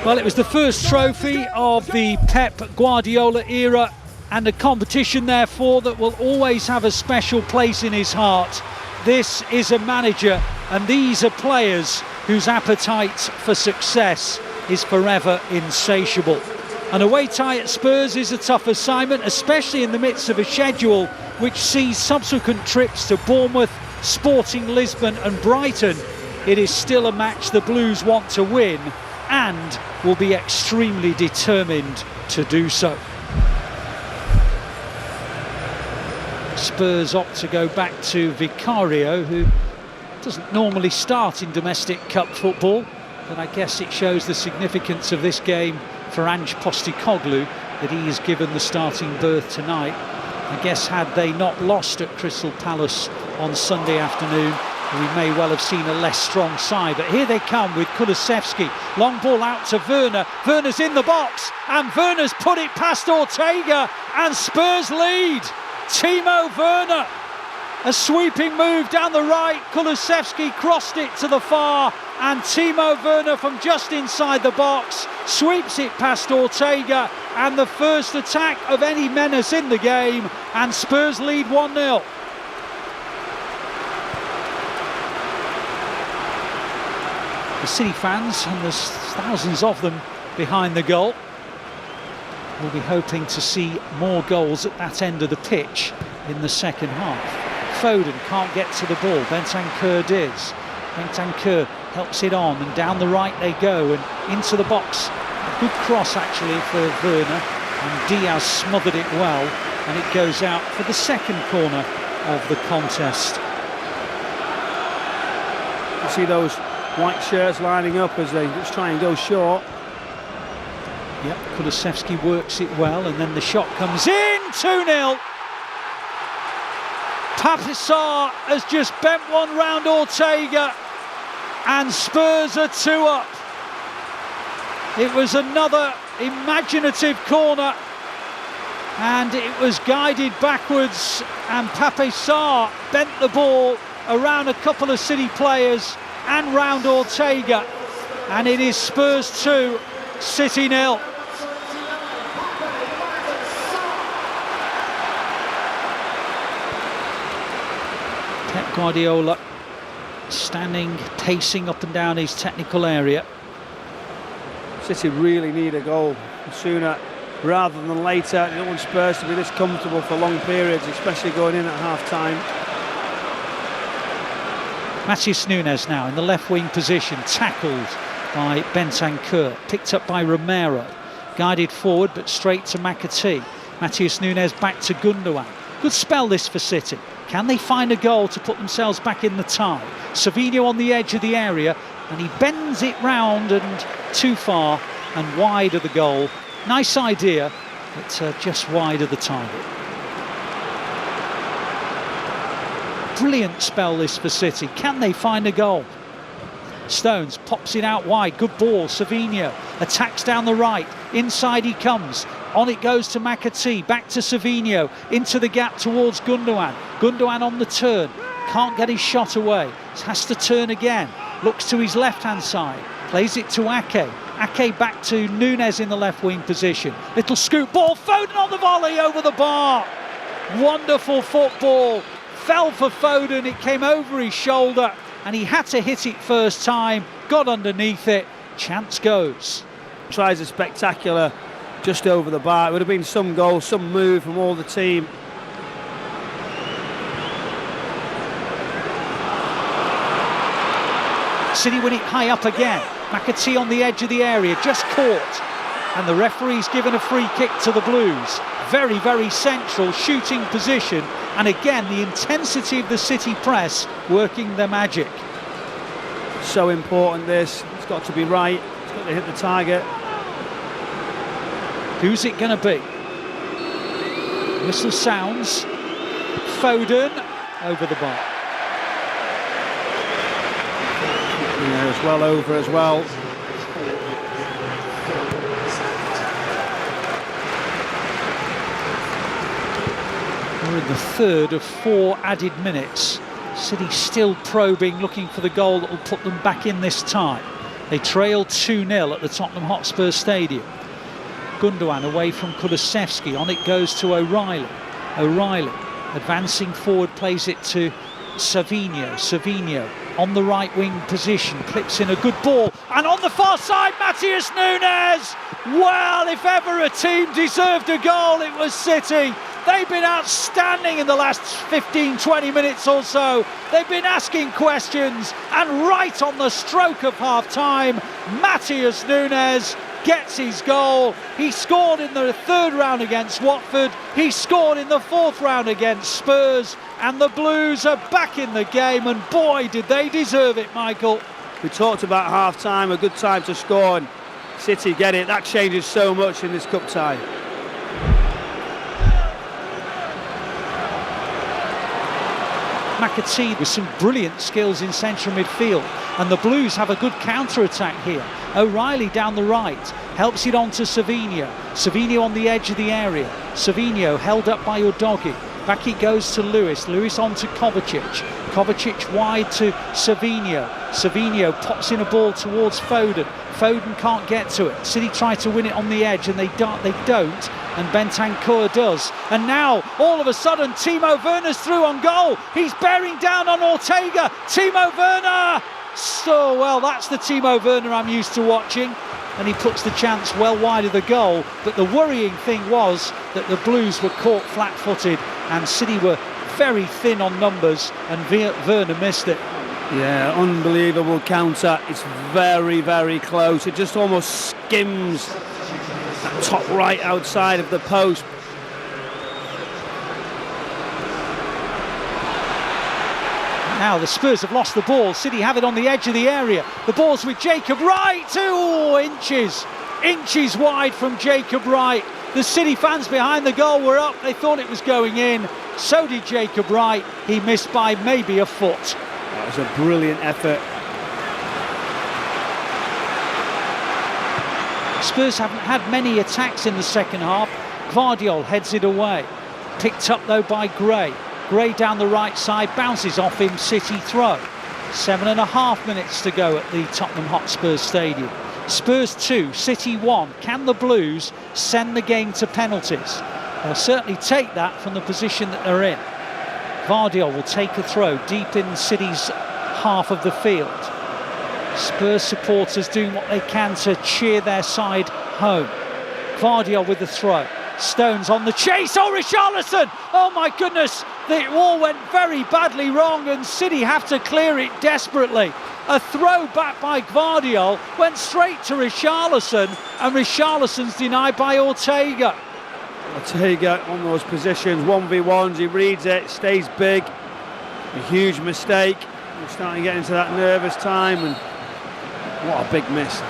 Well, it was the first trophy of the Pep Guardiola era, and a competition therefore that will always have a special place in his heart. This is a manager and these are players whose appetite for success is forever insatiable. An away tie at Spurs is a tough assignment, especially in the midst of a schedule which sees subsequent trips to Bournemouth, Sporting Lisbon and Brighton. It is still a match the Blues want to win and will be extremely determined to do so. Spurs opt to go back to Vicario, who doesn't normally start in domestic cup football, but I guess it shows the significance of this game for Ange Postecoglou that he is given the starting berth tonight. I guess had they not lost at Crystal Palace on Sunday afternoon, we may well have seen a less strong side, but here they come with Kulusevski. Long ball out to Werner. Werner's in the box and Werner's put it past Ortega and Spurs lead. Timo Werner, a sweeping move down the right. Kulusevski crossed it to the far and Timo Werner from just inside the box sweeps it past Ortega, and the first attack of any menace in the game, and Spurs lead 1-0. The City fans, and there's thousands of them behind the goal, will be hoping to see more goals at that end of the pitch in the second half. Foden can't get to the ball, Bentancur does. Bentancur helps it on and down the right they go and into the box. A good cross actually for Werner, and Diaz smothered it well, and it goes out for the second corner of the contest. You see those white shirts lining up as they just try and go short. Yep, Kulusevski works it well, and then the shot comes in, 2-0. Papisar has just bent one round Ortega, and Spurs are 2 up. It was another imaginative corner, and it was guided backwards, and Papisar bent the ball around a couple of City players and round Ortega, and it is Spurs 2, City 0. Pep Guardiola standing, pacing up and down his technical area. City really need a goal sooner rather than later. You don't want Spurs to be this comfortable for long periods, especially going in at half-time. Matheus Nunes now in the left wing position, tackled by Bentancur, picked up by Romero, guided forward but straight to McAtee. Matheus Nunes back to Gundogan. Good spell this for City. Can they find a goal to put themselves back in the tie? Savinho on the edge of the area, and he bends it round and too far and wide of the goal. Nice idea, but just wide of the target. Brilliant spell this for City. Can they find a goal? Stones pops it out wide. Good ball. Savinho attacks down the right. Inside he comes. On it goes to McAtee. Back to Savinho. Into the gap towards Gundogan. Gundogan on the turn. Can't get his shot away. Has to turn again. Looks to his left-hand side. Plays it to Ake. Ake back to Nunes in the left wing position. Little scoop ball. Foden on the volley over the bar. Wonderful football. Fell for Foden, it came over his shoulder and he had to hit it first time, got underneath it, chance goes. Tries a spectacular just over the bar. It would have been some goal, some move from all the team. City win it high up again. McAtee on the edge of the area, just caught. And the referee's given a free kick to the Blues. Very, very central shooting position. And again, the intensity of the City press working their magic. So important this. It's got to be right. It's got to hit the target. Who's it going to be? Whistle sounds. Foden over the bar. Yeah, it's well over as well. We're in the third of 4 added minutes. City still probing, looking for the goal that will put them back in this tie. They trail 2-0 at the Tottenham Hotspur Stadium. Gundogan away from Kulusevski, on it goes to O'Reilly. O'Reilly advancing forward, plays it to Savinho. Savinho on the right wing position, clips in a good ball, and on the far side, Matheus Nunes! Well, if ever a team deserved a goal, it was City. They've been outstanding in the last 15-20 minutes or so. They've been asking questions, and right on the stroke of half-time, Matheus Nunes gets his goal. He scored in the third round against Watford. He scored in the fourth round against Spurs, and the Blues are back in the game, and boy, did they deserve it, Michael. We talked about half-time, a good time to score, and City get it. That changes so much in this cup tie. McAtee with some brilliant skills in central midfield, and the Blues have a good counter-attack here. O'Reilly down the right, helps it on to Savinho. Savinho on the edge of the area. Savinho held up by Udogie. Back it goes to Lewis. Lewis on to Kovacic. Kovacic wide to Savinho. Savinho pops in a ball towards Foden. Foden can't get to it. City try to win it on the edge, and they don't, and Bentancur does. And now, all of a sudden, Timo Werner's through on goal. He's bearing down on Ortega. Timo Werner! So, well, that's the Timo Werner I'm used to watching. And he puts the chance well wide of the goal. But the worrying thing was that the Blues were caught flat-footed, and City were very thin on numbers, and Werner missed it. Yeah, unbelievable counter. It's very, very close. It just almost skims that top right outside of the post. Now the Spurs have lost the ball. City have it on the edge of the area. The ball's with Jacob Wright. 2 inches wide from Jacob Wright. The City fans behind the goal were up. They thought it was going in. So did Jacob Wright. He missed by maybe a foot. That was a brilliant effort. Spurs haven't had many attacks in the second half. Gvardiol heads it away. Picked up though by Gray. Gray down the right side, bounces off him, City throw. 7.5 minutes to go at the Tottenham Hotspur Stadium. Spurs 2, City 1. Can the Blues send the game to penalties? They'll certainly take that from the position that they're in. Gvardiol will take a throw deep in City's half of the field. Spurs supporters doing what they can to cheer their side home. Gvardiol with the throw. Stones on the chase. Oh, Richarlison! Oh my goodness! It all went very badly wrong, and City have to clear it desperately. A throw back by Gvardiol went straight to Richarlison, and Richarlison's denied by Ortega. Ortega on those positions, 1v1s, he reads it, stays big. A huge mistake. We're starting to get into that nervous time, and what a big miss.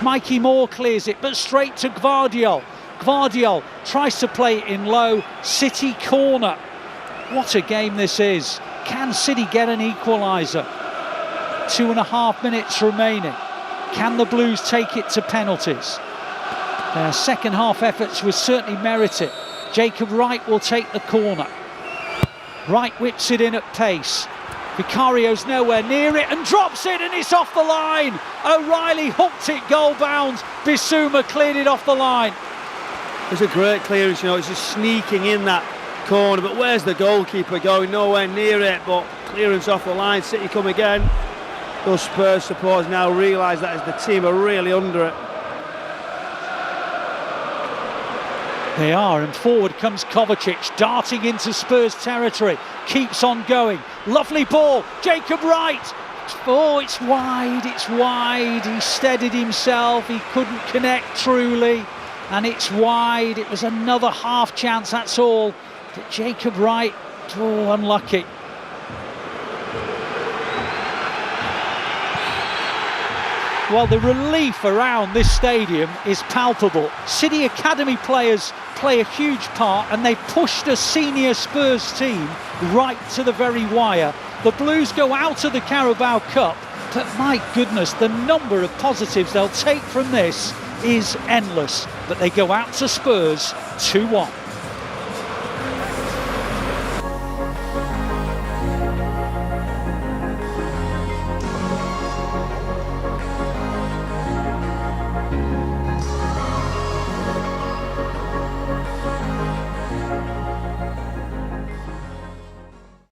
Mikey Moore clears it, but straight to Gvardiol. Gvardiol tries to play it in low. City corner. What a game this is. Can City get an equaliser? 2.5 minutes remaining. Can the Blues take it to penalties? Their second half efforts were certainly merited. Jacob Wright will take the corner. Wright whips it in at pace. Vicario's nowhere near it and drops it, and it's off the line. O'Reilly hooked it goal bound. Bissouma cleared it off the line. It's a great clearance, you know, it's just sneaking in that corner, but where's the goalkeeper going? Nowhere near it, but clearance off the line. City come again. Those Spurs supporters now realise that as the team are really under it. They are, and forward comes Kovacic, darting into Spurs territory, keeps on going, lovely ball, Jacob Wright, oh, it's wide, he steadied himself, he couldn't connect truly, and it's wide. It was another half chance, that's all, but Jacob Wright, oh, unlucky. Well, the relief around this stadium is palpable. City Academy players play a huge part, and they pushed a senior Spurs team right to the very wire. The Blues go out of the Carabao Cup, but my goodness, the number of positives they'll take from this is endless. But they go out to Spurs 2-1.